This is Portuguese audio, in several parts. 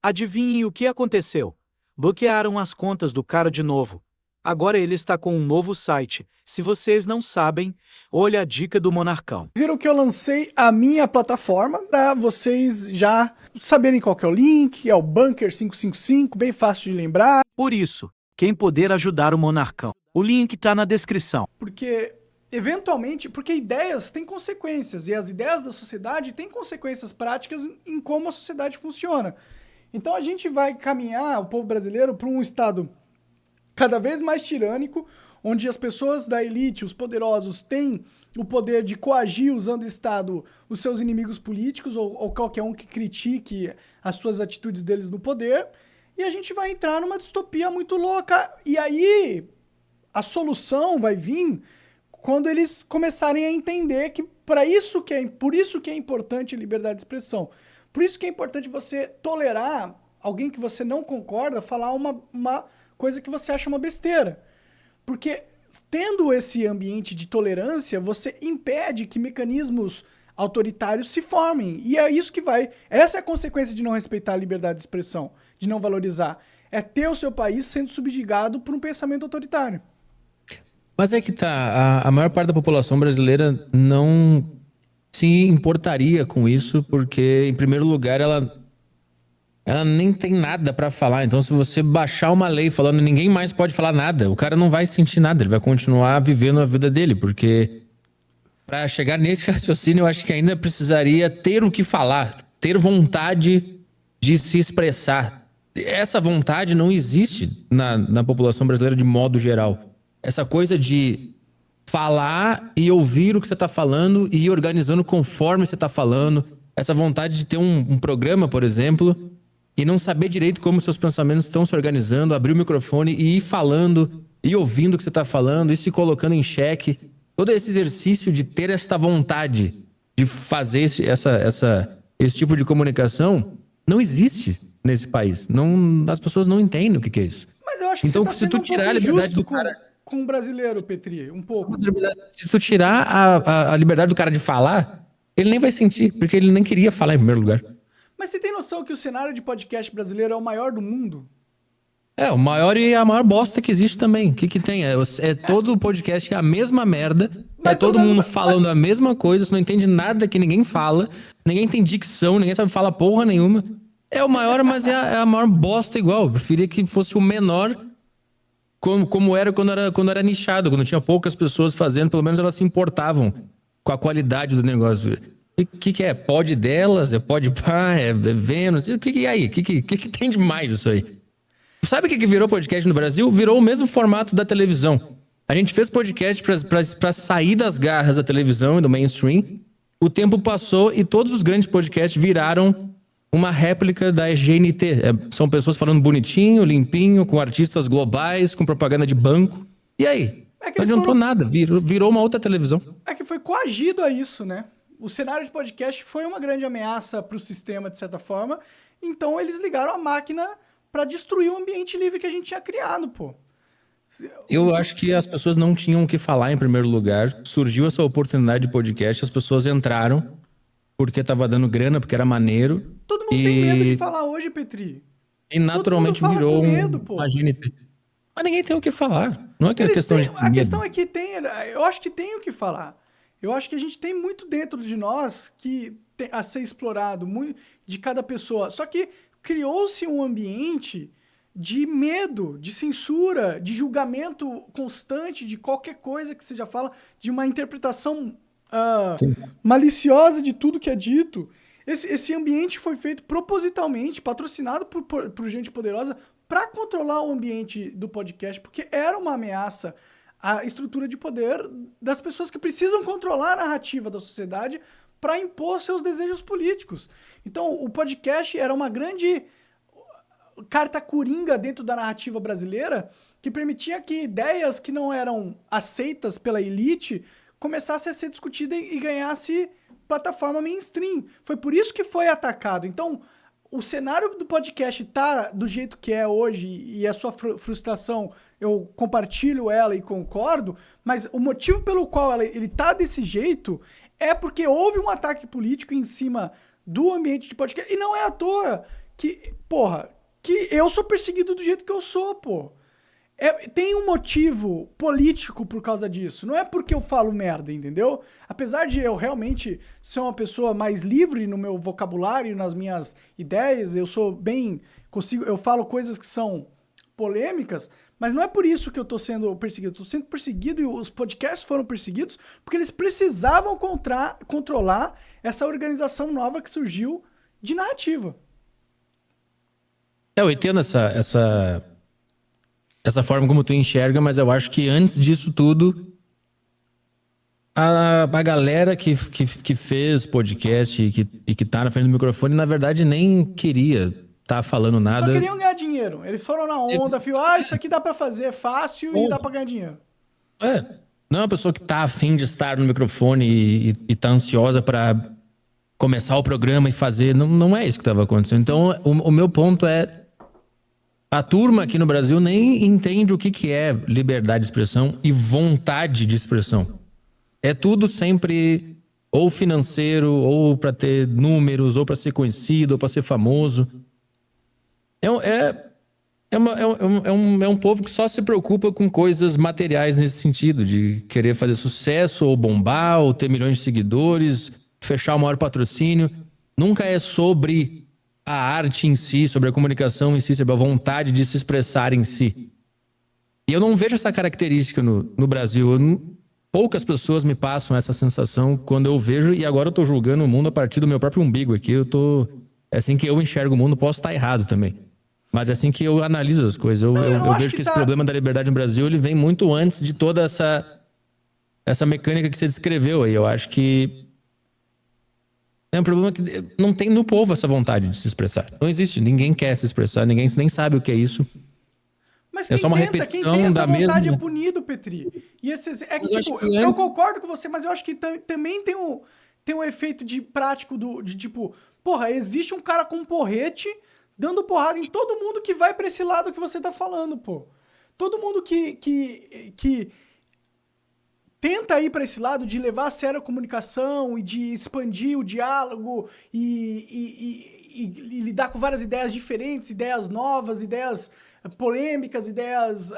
Adivinhem o que aconteceu? Bloquearam as contas do cara de novo. Agora ele está com um novo site. Se vocês não sabem, olha a dica do Monarcão. Viram que eu lancei a minha plataforma para vocês já saberem qual que é o link, é o Bunker 555, bem fácil de lembrar. Por isso, quem puder ajudar o Monarcão, o link está na descrição. Porque, eventualmente, porque ideias têm consequências, e as ideias da sociedade têm consequências práticas em como a sociedade funciona. Então a gente vai caminhar, o povo brasileiro, para um estado cada vez mais tirânico, onde as pessoas da elite, os poderosos, têm o poder de coagir, usando o Estado, os seus inimigos políticos, ou qualquer um que critique as suas atitudes deles no poder, e a gente vai entrar numa distopia muito louca. E aí, a solução vai vir quando eles começarem a entender que por isso que é importante a liberdade de expressão. Por isso que é importante você tolerar alguém que você não concorda falar uma coisa que você acha uma besteira. Porque tendo esse ambiente de tolerância, você impede que mecanismos autoritários se formem. E é isso que vai... Essa é a consequência de não respeitar a liberdade de expressão, de não valorizar. É ter o seu país sendo subjugado por um pensamento autoritário. Mas é que tá, a maior parte da população brasileira não se importaria com isso, porque, em primeiro lugar, ela nem tem nada pra falar. Então, se você baixar uma lei falando ninguém mais pode falar nada, o cara não vai sentir nada, ele vai continuar vivendo a vida dele, porque pra chegar nesse raciocínio, eu acho que ainda precisaria ter o que falar, ter vontade de se expressar. Essa vontade não existe na população brasileira de modo geral. Essa coisa de falar e ouvir o que você está falando e ir organizando conforme você está falando. Essa vontade de ter um programa, por exemplo, e não saber direito como seus pensamentos estão se organizando, abrir o microfone e ir falando, e ouvindo o que você está falando, e se colocando em xeque. Todo esse exercício de ter essa vontade de fazer esse tipo de comunicação não existe nesse país. Não, as pessoas não entendem o que é isso. Mas eu acho que então, você tá se sendo tu tirar a liberdade do cara... com o brasileiro, Petri, um pouco. Se tu tirar a liberdade do cara de falar, ele nem vai sentir, porque ele nem queria falar em primeiro lugar. Mas você tem noção que o cenário de podcast brasileiro é o maior do mundo? É, o maior e a maior bosta que existe também. O que tem? Todo podcast é a mesma merda, Mas todo mundo falando a mesma coisa, você não entende nada que ninguém fala, ninguém tem dicção, ninguém sabe falar porra nenhuma. É o maior, mas é a maior bosta igual. Eu preferia que fosse o menor, como era quando era nichado, quando tinha poucas pessoas fazendo, pelo menos elas se importavam com a qualidade do negócio. O que é? Pod delas? É pod pá? É Vênus? E aí? O que tem de mais isso aí? Sabe o que virou podcast no Brasil? Virou o mesmo formato da televisão. A gente fez podcast pra sair das garras da televisão e do mainstream. O tempo passou e todos os grandes podcasts viraram uma réplica da GNT. São pessoas falando bonitinho, limpinho, com artistas globais, com propaganda de banco. E aí? Não adiantou nada. Virou uma outra televisão. É que foi coagido a isso, né? O cenário de podcast foi uma grande ameaça para o sistema, de certa forma. Então eles ligaram a máquina para destruir o ambiente livre que a gente tinha criado, pô. Eu acho que as pessoas não tinham o que falar em primeiro lugar. Surgiu essa oportunidade de podcast, as pessoas entraram porque tava dando grana, porque era maneiro. Todo mundo tem medo de falar hoje, Petri. E naturalmente virou uma GNT. Mas ninguém tem o que falar. Não é que é questão de medo. A questão é que tem... Eu acho que tem o que falar. Eu acho que a gente tem muito dentro de nós que a ser explorado, muito de cada pessoa. Só que criou-se um ambiente de medo, de censura, de julgamento constante de qualquer coisa que seja fala, de uma interpretação maliciosa de tudo que é dito. Esse ambiente foi feito propositalmente, patrocinado por gente poderosa, para controlar o ambiente do podcast, porque era uma ameaça à estrutura de poder das pessoas que precisam controlar a narrativa da sociedade para impor seus desejos políticos. Então, o podcast era uma grande carta coringa dentro da narrativa brasileira que permitia que ideias que não eram aceitas pela elite começassem a ser discutidas e ganhasse plataforma mainstream. Foi por isso que foi atacado. Então, o cenário do podcast tá do jeito que é hoje e a sua frustração, eu compartilho ela e concordo, mas o motivo pelo qual ele tá desse jeito é porque houve um ataque político em cima do ambiente de podcast. E não é à toa que eu sou perseguido do jeito que eu sou, pô. Tem um motivo político por causa disso. Não é porque eu falo merda, entendeu? Apesar de eu realmente ser uma pessoa mais livre no meu vocabulário, nas minhas ideias, eu sou bem... eu falo coisas que são polêmicas, mas não é por isso que eu tô sendo perseguido. Eu tô sendo perseguido e os podcasts foram perseguidos porque eles precisavam controlar essa organização nova que surgiu de narrativa. Eu entendo essa forma como tu enxerga, mas eu acho que antes disso tudo, a galera que fez podcast e que tá na frente do microfone, na verdade, nem queria tá falando nada. Só queriam ganhar dinheiro. Eles foram na onda, viu? Isso aqui dá pra fazer, é fácil e dá pra ganhar dinheiro. Não é uma pessoa que tá afim de estar no microfone e tá ansiosa para começar o programa e fazer. Não é isso que estava acontecendo. Então, o meu ponto é: a turma aqui no Brasil nem entende o que é liberdade de expressão e vontade de expressão. É tudo sempre ou financeiro, ou para ter números, ou para ser conhecido, ou para ser famoso. É um povo que só se preocupa com coisas materiais nesse sentido, de querer fazer sucesso, ou bombar, ou ter milhões de seguidores, fechar o maior patrocínio. Nunca é sobre a arte em si, sobre a comunicação em si, sobre a vontade de se expressar em si. E eu não vejo essa característica no Brasil. Poucas pessoas me passam essa sensação quando eu vejo, e agora eu tô julgando o mundo a partir do meu próprio umbigo aqui. É assim que eu enxergo o mundo, posso estar errado também. Mas é assim que eu analiso as coisas. Eu vejo que esse problema da liberdade no Brasil, ele vem muito antes de toda essa mecânica que você descreveu aí. Eu acho que é um problema que não tem no povo essa vontade de se expressar. Não existe. Ninguém quer se expressar, ninguém nem sabe o que é isso. Mas quem é só uma quem repetição tem essa da vontade mesma... é punido, Petri. E Eu eu concordo com você, mas eu acho que também tem um efeito prático de tipo, porra, existe um cara com um porrete dando porrada em todo mundo que vai pra esse lado que você tá falando, pô. Todo mundo que tenta ir pra esse lado de levar a sério a comunicação e de expandir o diálogo e lidar com várias ideias diferentes, ideias novas, ideias polêmicas, ideias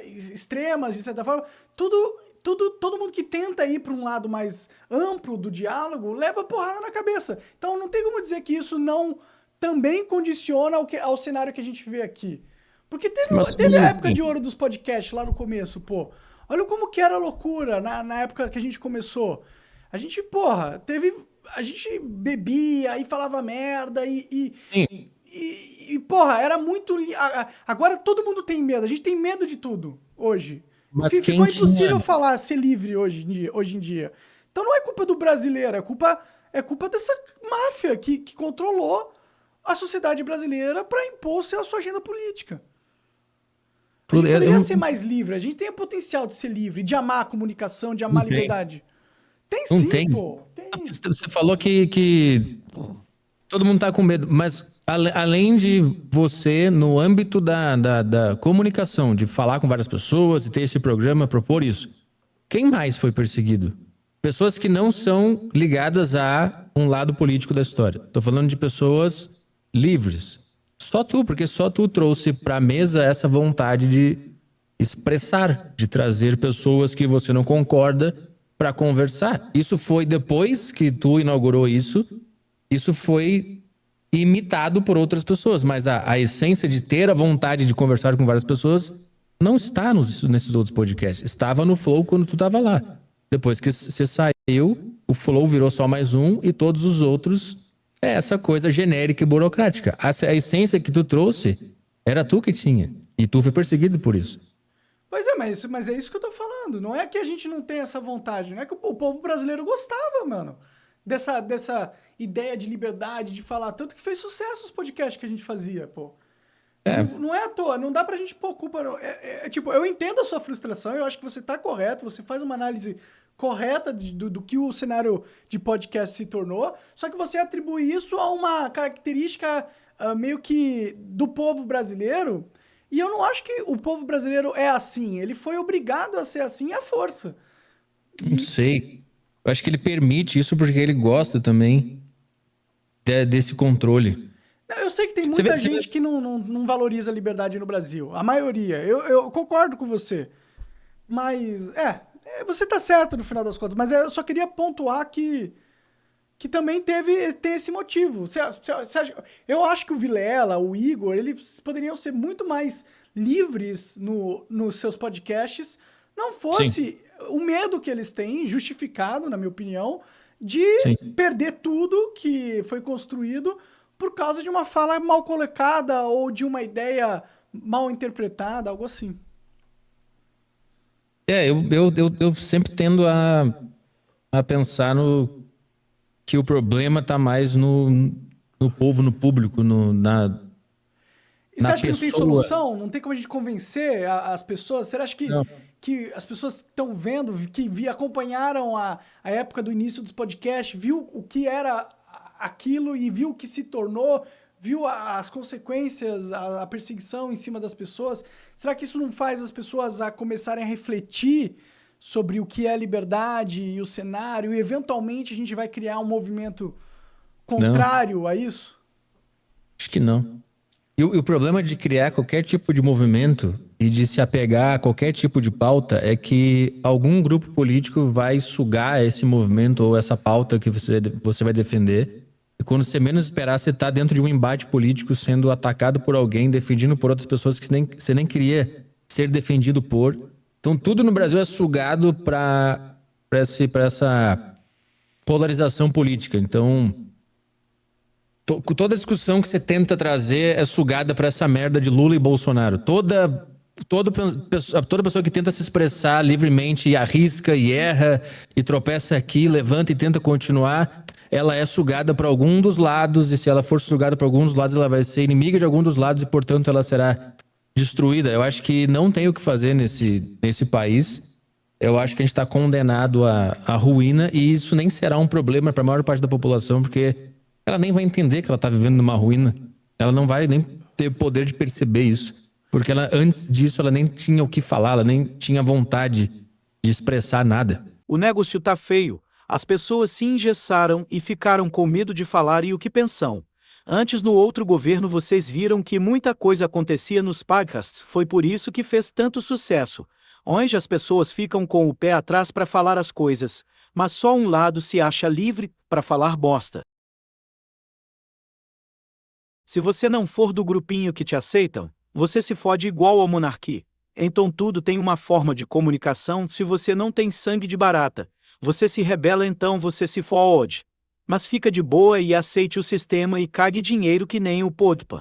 extremas, de certa forma, todo mundo que tenta ir para um lado mais amplo do diálogo leva porrada na cabeça. Então não tem como dizer que isso não também condiciona ao cenário que a gente vê aqui. Porque teve a época de ouro dos podcasts lá no começo, pô. Olha como que era loucura na época que a gente começou. A gente, porra, a gente bebia e falava merda e porra, era muito... Agora todo mundo tem medo. A gente tem medo de tudo hoje. Mas Ficou impossível falar, ser livre hoje em dia. Então não é culpa do brasileiro, é culpa dessa máfia que controlou a sociedade brasileira para impor a sua agenda política. A gente poderia ser mais livre. A gente tem o potencial de ser livre, de amar a comunicação, de amar a liberdade. Tem não sim, tem. pô. Tem. Você falou que todo mundo tá com medo, mas além de você, no âmbito da comunicação, de falar com várias pessoas e ter esse programa, propor isso, quem mais foi perseguido? Pessoas que não são ligadas a um lado político da história. Tô falando de pessoas livres. Só tu, porque só tu trouxe pra mesa essa vontade de expressar, de trazer pessoas que você não concorda para conversar. Isso foi depois que tu inaugurou isso foi imitado por outras pessoas, mas a essência de ter a vontade de conversar com várias pessoas não está nesses outros podcasts. Estava no Flow quando tu estava lá. Depois que você saiu, o Flow virou só mais um e todos os outros é essa coisa genérica e burocrática. A essência que tu trouxe era tu que tinha. E tu foi perseguido por isso. Pois é, mas é isso que eu tô falando. Não é que a gente não tem essa vontade. Não é que o povo brasileiro gostava, mano. Dessa ideia de liberdade, de falar. Tanto que fez sucesso os podcasts que a gente fazia, pô. Não é à toa. Não dá pra gente pôr culpa. Não. Tipo, eu entendo a sua frustração. Eu acho que você tá correto. Você faz uma análise correta do que o cenário de podcast se tornou. Só que você atribui isso a uma característica meio que do povo brasileiro. E eu não acho que o povo brasileiro é assim. Ele foi obrigado a ser assim à força. Não sei. Eu acho que ele permite isso porque ele gosta também desse controle. Eu sei que tem Você muita vê- você gente que não valoriza a liberdade no Brasil. A maioria. Eu concordo com você. Mas, você tá certo no final das contas. Mas eu só queria pontuar que também tem esse motivo. Eu acho que o Vilela, o Igor, eles poderiam ser muito mais livres nos seus podcasts, não fosse o medo que eles têm, justificado, na minha opinião, de Sim. perder tudo que foi construído por causa de uma fala mal colocada ou de uma ideia mal interpretada, algo assim. Eu sempre tendo a pensar que o problema está mais no povo, no público, E você na acha que não tem pessoa. solução? Não tem como a gente convencer as pessoas? Você acha Não. que as pessoas estão vendo, acompanharam a época do início dos podcasts, viu o que era aquilo e viu o que se tornou, viu as consequências, a perseguição em cima das pessoas? Será que isso não faz as pessoas a começarem a refletir sobre o que é liberdade e o cenário e eventualmente a gente vai criar um movimento contrário a isso? Acho que não. E o problema de criar qualquer tipo de movimento e de se apegar a qualquer tipo de pauta é que algum grupo político vai sugar esse movimento ou essa pauta que você vai defender. E quando você menos esperar, você está dentro de um embate político sendo atacado por alguém, defendido por outras pessoas que você nem queria ser defendido por. Então, tudo no Brasil é sugado para essa polarização política. Então, toda discussão que você tenta trazer é sugada para essa merda de Lula e Bolsonaro. Toda pessoa que tenta se expressar livremente e arrisca e erra e tropeça aqui, levanta e tenta continuar, ela é sugada para algum dos lados, e se ela for sugada para algum dos lados, ela vai ser inimiga de algum dos lados e, portanto, ela será destruída. Eu acho que não tem o que fazer nesse país. Eu acho que a gente está condenado à ruína, e isso nem será um problema para a maior parte da população, porque ela nem vai entender que ela está vivendo numa ruína. Ela não vai nem ter poder de perceber isso. Porque antes disso, ela nem tinha o que falar, ela nem tinha vontade de expressar nada. O negócio tá feio. As pessoas se engessaram e ficaram com medo de falar e o que pensam. Antes, no outro governo, vocês viram que muita coisa acontecia nos podcasts. Foi por isso que fez tanto sucesso. Hoje as pessoas ficam com o pé atrás para falar as coisas, mas só um lado se acha livre para falar bosta. Se você não for do grupinho que te aceitam, você se fode igual ao monarquia. Então tudo tem uma forma de comunicação. Se você não tem sangue de barata, você se rebela, então você se fode. Mas fica de boa e aceite o sistema e cague dinheiro que nem o Podpa.